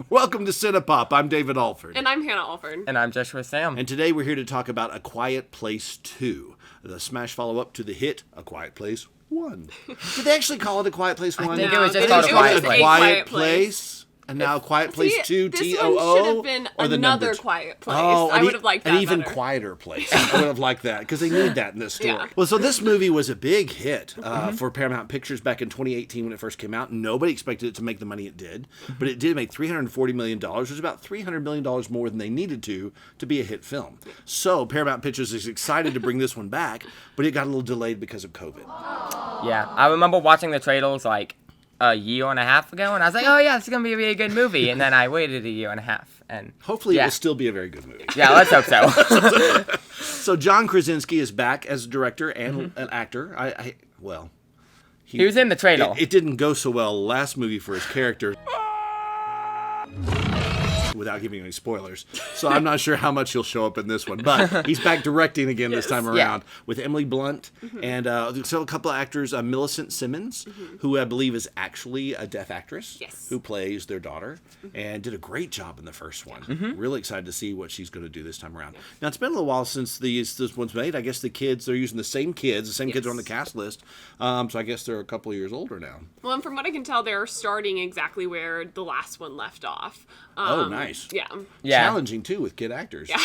Welcome to Cine-pop. I'm David Alford. And I'm Hannah Alford. And I'm Jeshua Stam. And today we're here to talk about A Quiet Place 2, the smash follow-up to the hit A Quiet Place 1. Did they actually call it A Quiet Place 1? I think it was just called A Quiet Place. And now Quiet Place 2, This T-O-O, one should have been or the another numbers? Quiet Place. Oh, I would have liked that an even better. quieter place. I would have liked that because they need that in this story. Yeah. Well, so this movie was a big hit for Paramount Pictures back in 2018 when it first came out. Nobody expected it to make the money it did, but it did make $340 million, which is about $300 million more than they needed to be a hit film. So Paramount Pictures is excited to bring this one back, but it got a little delayed because of COVID. Yeah, I remember watching the trailers like a year and a half ago, and I was like, oh yeah, it's going to be a really good movie. And then I waited a year and a half. And hopefully it will still be a very good movie. Yeah, let's hope so. So John Krasinski is back as a director and an actor. He was in the trailer. It didn't go so well last movie for his character. Without giving any spoilers. So I'm not sure how much he'll show up in this one. But he's back directing again this time around with Emily Blunt and so a couple of actors, Millicent Simmons, who I believe is actually a deaf actress who plays their daughter and did a great job in the first one. Really excited to see what she's going to do this time around. Now, it's been a little while since this one's made. I guess the kids, they're using the same kids are on the cast list. So I guess they're a couple of years older now. Well, and from what I can tell, they're starting exactly where the last one left off. Oh, nice. Yeah. Challenging, too, with kid actors. Yeah.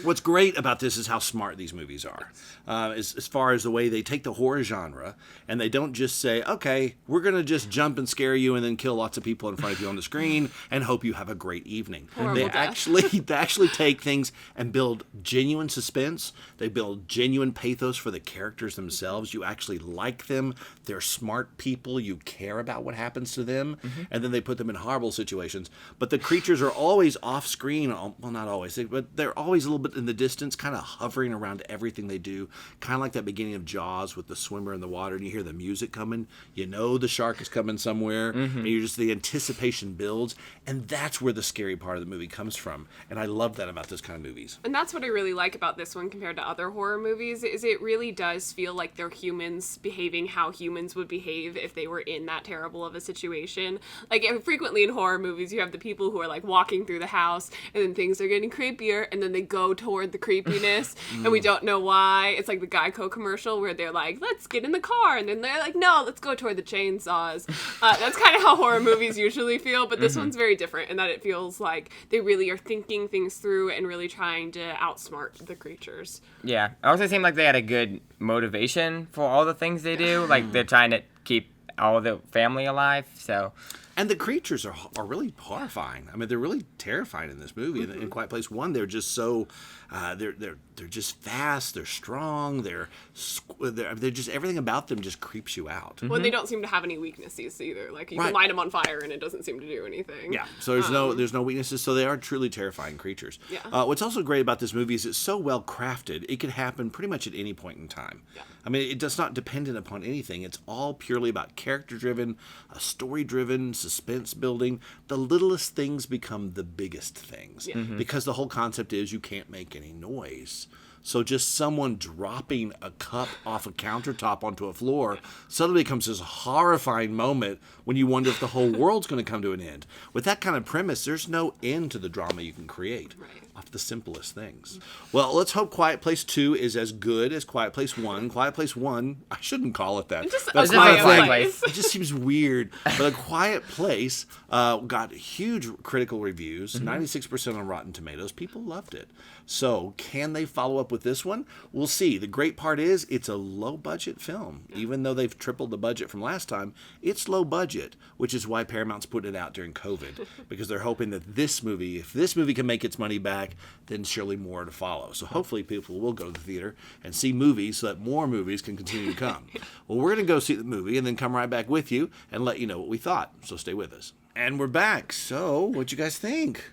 What's great about this is how smart these movies are. As far as the way they take the horror genre, and they don't just say, okay, we're going to just jump and scare you and then kill lots of people in front of you on the screen and hope you have a great evening. They actually take things and build genuine suspense. They build genuine pathos for the characters themselves. You actually like them. They're smart people. You care about what happens to them. And then they put them in horrible situations. But the creatures are always off screen. Well, not always, but they're always a little bit in the distance, kind of hovering around everything they do. Kind of like that beginning of Jaws with the swimmer in the water, and you hear the music coming. You know the shark is coming somewhere, and the anticipation builds, and that's where the scary part of the movie comes from. And I love that about this kind of movies. And that's what I really like about this one compared to other horror movies, is it really does feel like they're humans behaving how humans would behave if they were in that terrible of a situation. Like, frequently in horror movies, you have the people who are like walking through the house, and then things are getting creepier, and then they go toward the creepiness, and we don't know why. It's like the Geico commercial where they're like, let's get in the car, and then they're like, no, let's go toward the chainsaws. That's kind of how horror movies usually feel, but this one's very different in that it feels like they really are thinking things through and really trying to outsmart the creatures. Yeah, it also seemed like they had a good motivation for all the things they do. Like, they're trying to keep all the family alive, so... And the creatures are really horrifying. I mean, they're really terrifying in this movie. In Quiet Place 1, they're just so they're just fast. They're strong. They're just everything about them just creeps you out. Well, they don't seem to have any weaknesses either. Like, you can light them on fire and it doesn't seem to do anything. Yeah. So there's no weaknesses. So they are truly terrifying creatures. Yeah. What's also great about this movie is it's so well crafted. It could happen pretty much at any point in time. Yeah. I mean, it's not dependent upon anything. It's all purely about character-driven, story-driven, suspense building. The littlest things become the biggest things because the whole concept is you can't make any noise. So just someone dropping a cup off a countertop onto a floor suddenly becomes this horrifying moment when you wonder if the whole world's going to come to an end. With that kind of premise, there's no end to the drama you can create off the simplest things. Well, let's hope Quiet Place 2 is as good as Quiet Place 1. Quiet Place 1, I shouldn't call it that. That's Quiet Place. It just seems weird. But A Quiet Place got huge critical reviews, 96% on Rotten Tomatoes. People loved it. So can they follow up with this one? We'll see. The great part is it's a low-budget film. Even though they've tripled the budget from last time, it's low budget, which is why Paramount's putting it out during COVID, because they're hoping that this movie, if this movie can make its money back, then surely more to follow. So hopefully people will go to the theater and see movies so that more movies can continue to come. Well, we're going to go see the movie and then come right back with you and let you know what we thought. So stay with us. And we're back. So what'd you guys think?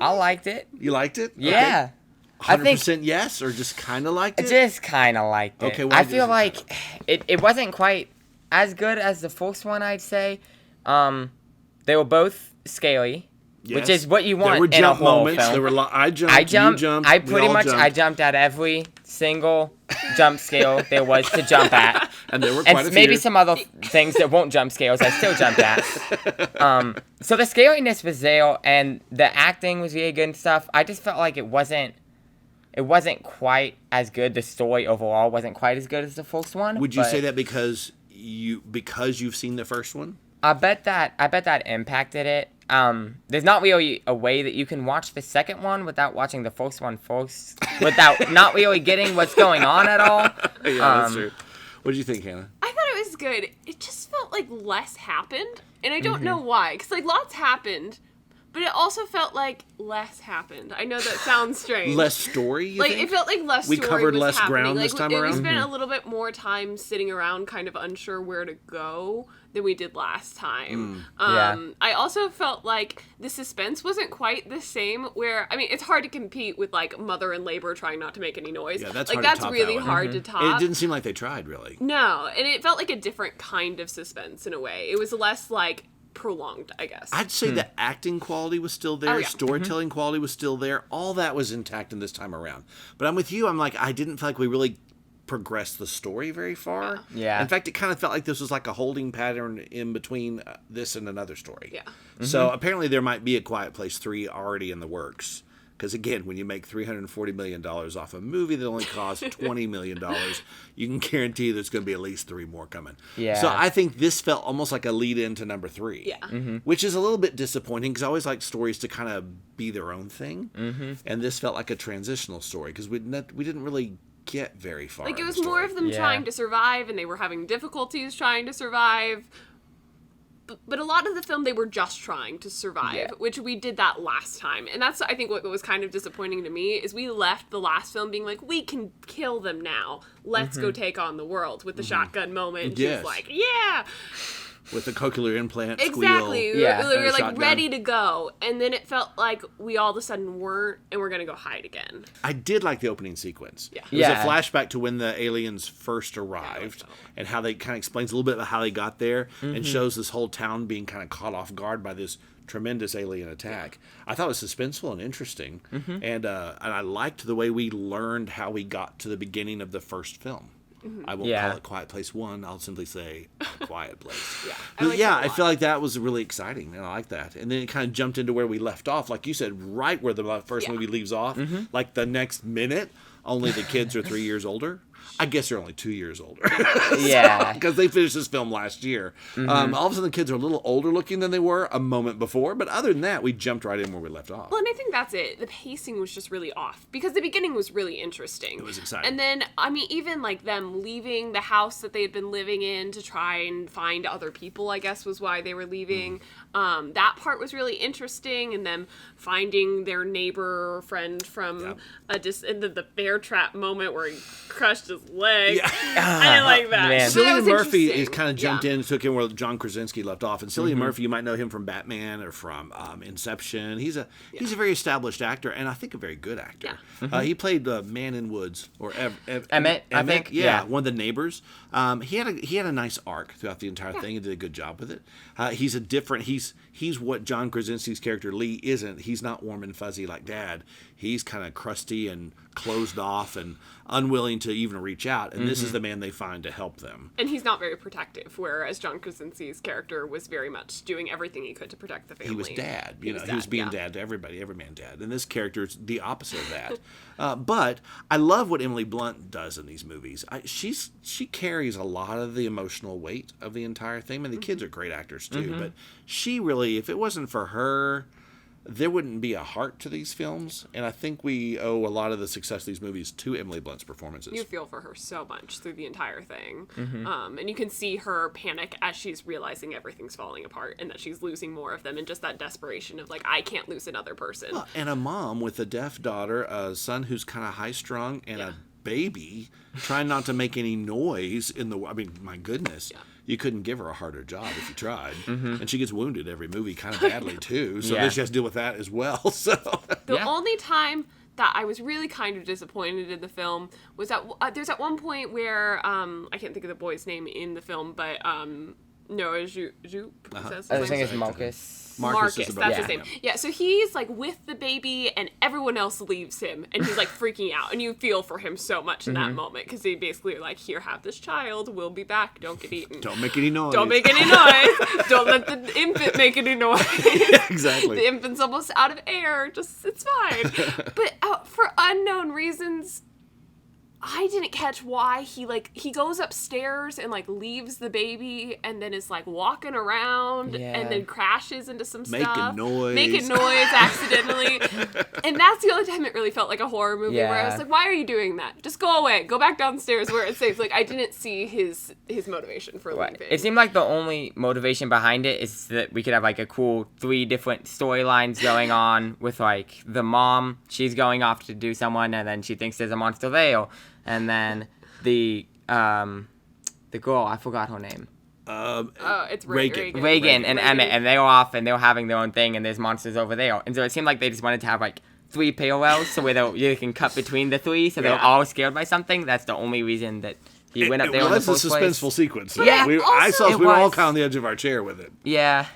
I liked it. You liked it? Yeah. Okay. 100% yes, or just kind of liked it? Just kind of liked it. Okay, I feel like it wasn't quite as good as the first one, I'd say. They were both scary, which is what you want there were in jump a horror moments. film. There were I jumped, you jumped, I jumped at every single jump scale there was to jump at. And there were quite a few. Maybe some other things that won't jump scares I still jumped at. So the scariness was there, and the acting was really good and stuff. I just felt like it wasn't quite as good. The story overall wasn't quite as good as the first one. Would you say that because you've seen the first one? I bet that impacted it. There's not really a way that you can watch the second one without watching the first one first, without not really getting what's going on at all. Yeah, that's true. What did you think, Hannah? I thought it was good. It just felt like less happened, and I don't know why. Because like lots happened, but it also felt like less happened. I know that sounds strange. Less story, you like think? It felt like less story We covered was less happening. ground this time around? We spent a little bit more time sitting around kind of unsure where to go than we did last time. I also felt like the suspense wasn't quite the same, where, I mean, it's hard to compete with, like, mother in labor trying not to make any noise. Yeah, that's like, hard to that's top really that one. hard to top. And it didn't seem like they tried, really. No, and it felt like a different kind of suspense in a way. It was less, like, prolonged, I guess. I'd say the acting quality was still there, Oh, yeah. storytelling quality was still there. All that was intact in this time around. But I'm with you. I'm like, I didn't feel like we really progressed the story very far. Yeah. In fact, it kind of felt like this was like a holding pattern in between this and another story. Yeah. So apparently there might be a Quiet Place 3 already in the works. Because again, when you make $340 million off a movie that only cost $20 million, you can guarantee there's going to be at least 3 more coming. Yeah. So I think this felt almost like a lead into number 3. Yeah. Which is a little bit disappointing because I always like stories to kind of be their own thing. And this felt like a transitional story because we didn't really get very far. Like, it in was the more story. of them trying to survive, and they were having difficulties trying to survive. But a lot of the film, they were just trying to survive, which we did that last time. And that's, I think, what was kind of disappointing to me, is we left the last film being like, we can kill them now. Let's go take on the world, with the shotgun moment. Yes. Just like, yeah! With the cochlear implant Exactly. squeal. Yeah. We were like shotgun. ready to go. And then it felt like we all of a sudden weren't, and we're going to go hide again. I did like the opening sequence. Yeah. It was Yeah. a flashback to when the aliens first arrived and how they kind of explains a little bit about how they got there and shows this whole town being kind of caught off guard by this tremendous alien attack. I thought it was suspenseful and interesting. And I liked the way we learned how we got to the beginning of the first film. I won't call it Quiet Place 1. I'll simply say A Quiet Place. I feel like that was really exciting, and I like that. And then it kind of jumped into where we left off, like you said, right where the first movie leaves off. Like the next minute, only the kids are 3 years older. I guess they're only 2 years older. Yeah. Because they finished this film last year. All of a sudden, the kids are a little older looking than they were a moment before. But other than that, we jumped right in where we left off. Well, and I think that's it. The pacing was just really off, because the beginning was really interesting. It was exciting. And then, I mean, even like them leaving the house that they had been living in to try and find other people, I guess was why they were leaving. That part was really interesting, and them finding their neighbor or friend from the bear trap moment where he crushed his leg. Yeah. I didn't like that. Man. So that Cillian was Murphy interesting. is kind of jumped in and took in where John Krasinski left off. And Cillian Mm-hmm. Murphy, you might know him from Batman or from Inception. He's a very established actor, and I think a very good actor. Yeah. He played Man in Woods or Emmett, I think. Yeah, Yeah. one of the neighbors. He had a nice arc throughout the entire thing and did a good job with it. He's what John Krasinski's character Lee isn't. He's not warm and fuzzy like Dad. He's kind of crusty and closed off and unwilling to even reach out. And this is the man they find to help them. And he's not very protective, whereas John Krasinski's character was very much doing everything he could to protect the family. He was dad. He was being dad to everybody, every man dad. And this character is the opposite of that. But I love what Emily Blunt does in these movies. She carries a lot of the emotional weight of the entire thing. And the kids are great actors too. But she really, if it wasn't for her, there wouldn't be a heart to these films. And I think we owe a lot of the success of these movies to Emily Blunt's performances. You feel for her so much through the entire thing. And you can see her panic as she's realizing everything's falling apart and that she's losing more of them, and just that desperation of like, I can't lose another person. And a mom with a deaf daughter, a son who's kind of high-strung, and a baby trying not to make any noise in the... I mean, my goodness. Yeah. You couldn't give her a harder job if you tried. And she gets wounded every movie kind of badly, too. So then she has to deal with that as well. So The only time that I was really kind of disappointed in the film was that there's at one point where, I can't think of the boy's name in the film, but Noah Jupe says his I name. think it's Marcus. Marcus is the that's brother. his name. Yeah, so he's like with the baby and everyone else leaves him and he's like freaking out and you feel for him so much in that moment because he basically like, here, have this child, we'll be back, don't get eaten. Don't make any noise. Don't make any noise. Don't let the infant make any noise. Yeah, exactly. The infant's almost out of air. Just, it's fine. But for unknown reasons, I didn't catch why he goes upstairs and like leaves the baby and then is like walking around and then crashes into some stuff. Making noise accidentally. And that's the only time it really felt like a horror movie where I was like, why are you doing that? Just go away. Go back downstairs where it's safe. Like I didn't see his motivation for leaving. It seemed like the only motivation behind it is that we could have like a cool 3 different storylines going on with like the mom, she's going off to do someone and then she thinks there's a monster there. And then the girl, I forgot her name. It's Reagan and Emmett, and they were off and they were having their own thing, and there's monsters over there. And so it seemed like they just wanted to have like 3 parallels, so where you can cut between the 3, so they were all scared by something. That's the only reason that he went up there. That's a suspenseful sequence. Yeah, we were all kind of on the edge of our chair with it. Yeah.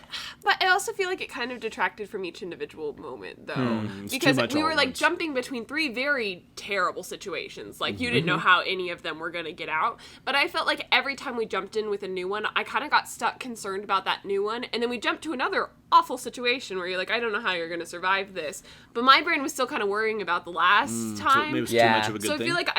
But I also feel like it kind of detracted from each individual moment, though. Because we were, like, jumping between 3 very terrible situations. Like, you didn't know how any of them were going to get out. But I felt like every time we jumped in with a new one, I kind of got stuck concerned about that new one. And then we jumped to another awful situation where you're like, I don't know how you're going to survive this. But my brain was still kind of worrying about the last time. So maybe it was too much of a good thing. So I feel like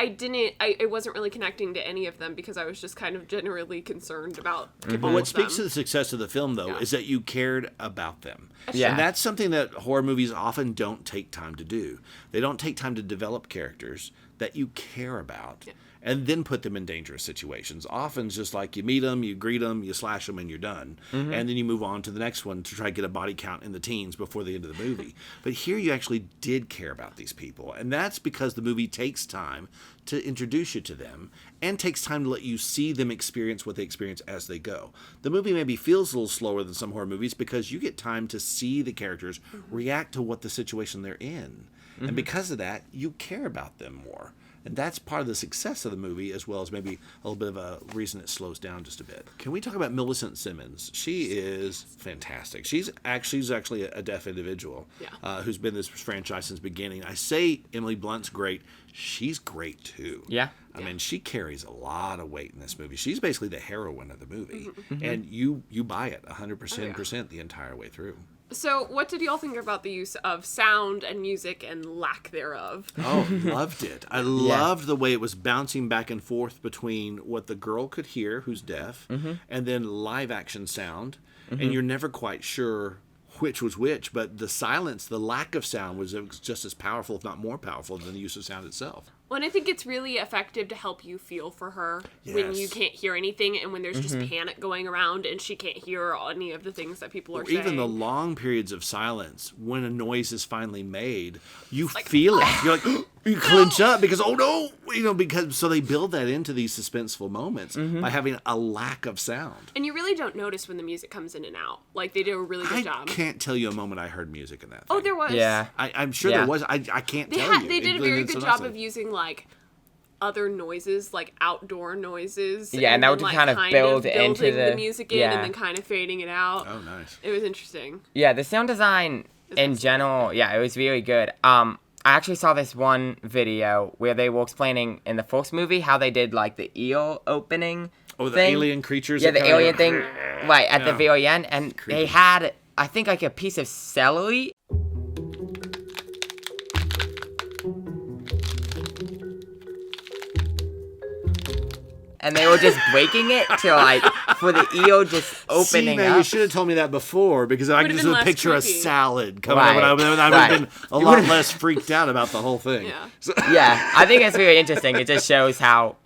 I wasn't really connecting to any of them because I was just kind of generally concerned about But what speaks to the success of the film, though, is that you cared about them. Yeah. And that's something that horror movies often don't take time to do. They don't take time to develop characters that you care about and then put them in dangerous situations. Often it's just like you meet them, you greet them, you slash them, and you're done. And then you move on to the next one to try to get a body count in the teens before the end of the movie. But here you actually did care about these people. And that's because the movie takes time to introduce you to them and takes time to let you see them experience what they experience as they go. The movie maybe feels a little slower than some horror movies because you get time to see the characters react to what the situation they're in. And because of that, you care about them more. And that's part of the success of the movie, as well as maybe a little bit of a reason it slows down just a bit. Can we talk about Millicent Simmons? She is fantastic. She's actually a deaf individual who's been in this franchise since the beginning. I say Emily Blunt's great. She's great, too. Yeah. I mean, she carries a lot of weight in this movie. She's basically the heroine of the movie. And you buy it 100% the entire way through. So, what did y'all think about the use of sound and music and lack thereof? Oh, loved it. I loved the way it was bouncing back and forth between what the girl could hear, who's deaf, and then live action sound. And you're never quite sure which was which, but the silence, the lack of sound was just as powerful, if not more powerful, than the use of sound itself. Well, and I think it's really effective to help you feel for her when you can't hear anything and when there's just panic going around and she can't hear any of the things that people are saying. Even the long periods of silence, when a noise is finally made, you feel it. You're like, you clench up because, oh no! So they build that into these suspenseful moments by having a lack of sound. And you really don't notice when the music comes in and out. Like, they do a really good job. I can't tell you a moment I heard music in that thing. Oh, there was. Yeah. I'm sure there was. I can't tell you. They did a very good job of using, like, other noises, like outdoor noises. Yeah, and that would kind of build into the music in and then kind of fading it out. Oh, nice. It was interesting. Yeah, the sound design in general, it was really good. I actually saw this one video where they were explaining in the first movie how they did like the eel opening. Oh, the alien creatures. Yeah, the alien thing, right at the very end, and they had, I think, like a piece of celery. And they were just breaking it to like for the eel just opening up. You should have told me that before because I could just picture a salad coming up, and I would have been a lot less freaked out about the whole thing. Yeah, I think it's really interesting. It just shows how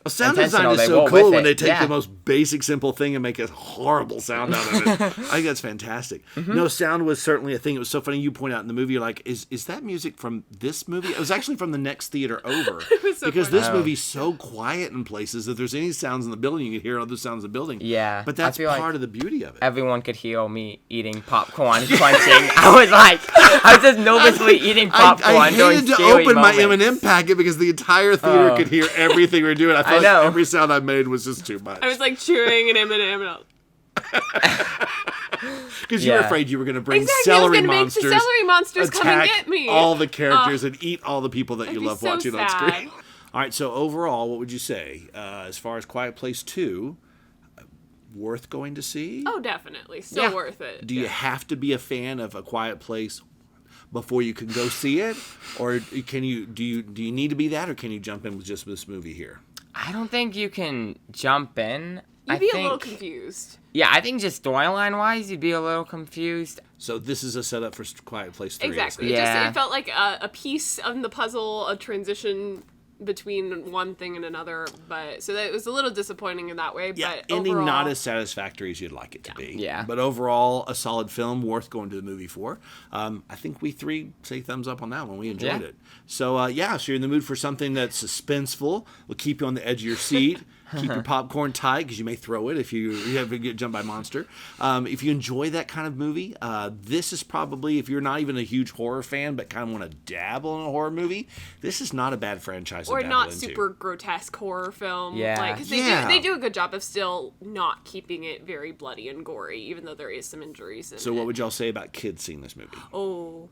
sound design is so cool when they take the most basic, simple thing and make a horrible sound out of it. I think that's fantastic. No, sound was certainly a thing. It was so funny. You point out in the movie, you're like, is that music from this movie? It was actually from the next theater over. Because this movie's so quiet in places that if there's any sounds in the building, you can hear other sounds in the building. Yeah. But that's part of the beauty of it. Everyone could hear me eating popcorn, crunching. I was just nervously eating popcorn. I hated to open my M&M packet because the entire theater could hear everything we were doing. I thought every sound I made was just too much. I was like chewing an M&M and Because you were Yeah. afraid you were going to bring Exactly, I was celery gonna make the monsters. celery monsters come and attack get me. all the characters and eat all the people that you be love so watching on sad. screen. All right, so overall, what would you say as far as Quiet Place 2? Worth going to see? Oh, definitely. Still worth it. Do you have to be a fan of A Quiet Place before you can go see it, or can you? Do you need to be that, or can you jump in with just this movie here? I don't think you can jump in. You'd I be think, a little confused. Yeah, I think just storyline wise, you'd be a little confused. So this is a setup for Quiet Place 3. Exactly. isn't it? Yeah. It felt like a piece of the puzzle, a transition between one thing and another, but so that it was a little disappointing in that way. Yeah, But ending overall, not as satisfactory as you'd like it to be. Yeah. But overall, a solid film worth going to the movie for. I think we three say thumbs up on that one. We enjoyed Yeah. it. So, so you're in the mood for something that's suspenseful, will keep you on the edge of your seat, keep your popcorn tight because you may throw it if you have to get jumped by a monster. If you enjoy that kind of movie, this is probably, if you're not even a huge horror fan but kind of want to dabble in a horror movie, this is not a bad franchise to or dabble not into. super grotesque horror film. Yeah. Like, 'cause they do a good job of still not keeping it very bloody and gory, even though there is some injuries in it. So what would y'all say about kids seeing this movie? Oh,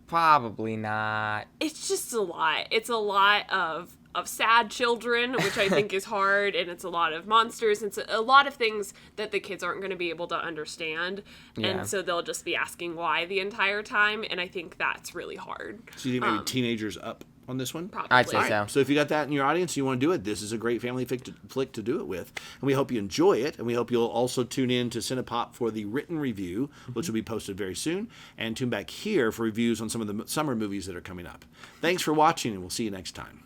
Probably not. it's just a lot. It's a lot of sad children, which I think is hard, and it's a lot of monsters, and it's a lot of things that the kids aren't going to be able to understand, Yeah. and so they'll just be asking why the entire time, and I think that's really hard. So you think maybe teenagers up on this one? Probably. I'd say All right, so. so if you got that in your audience, you want to do it, this is a great family flick to do it with. And we hope you enjoy it. And we hope you'll also tune in to Cine-pop for the written review, which will be posted very soon. And tune back here for reviews on some of the summer movies that are coming up. Thanks for watching, and we'll see you next time.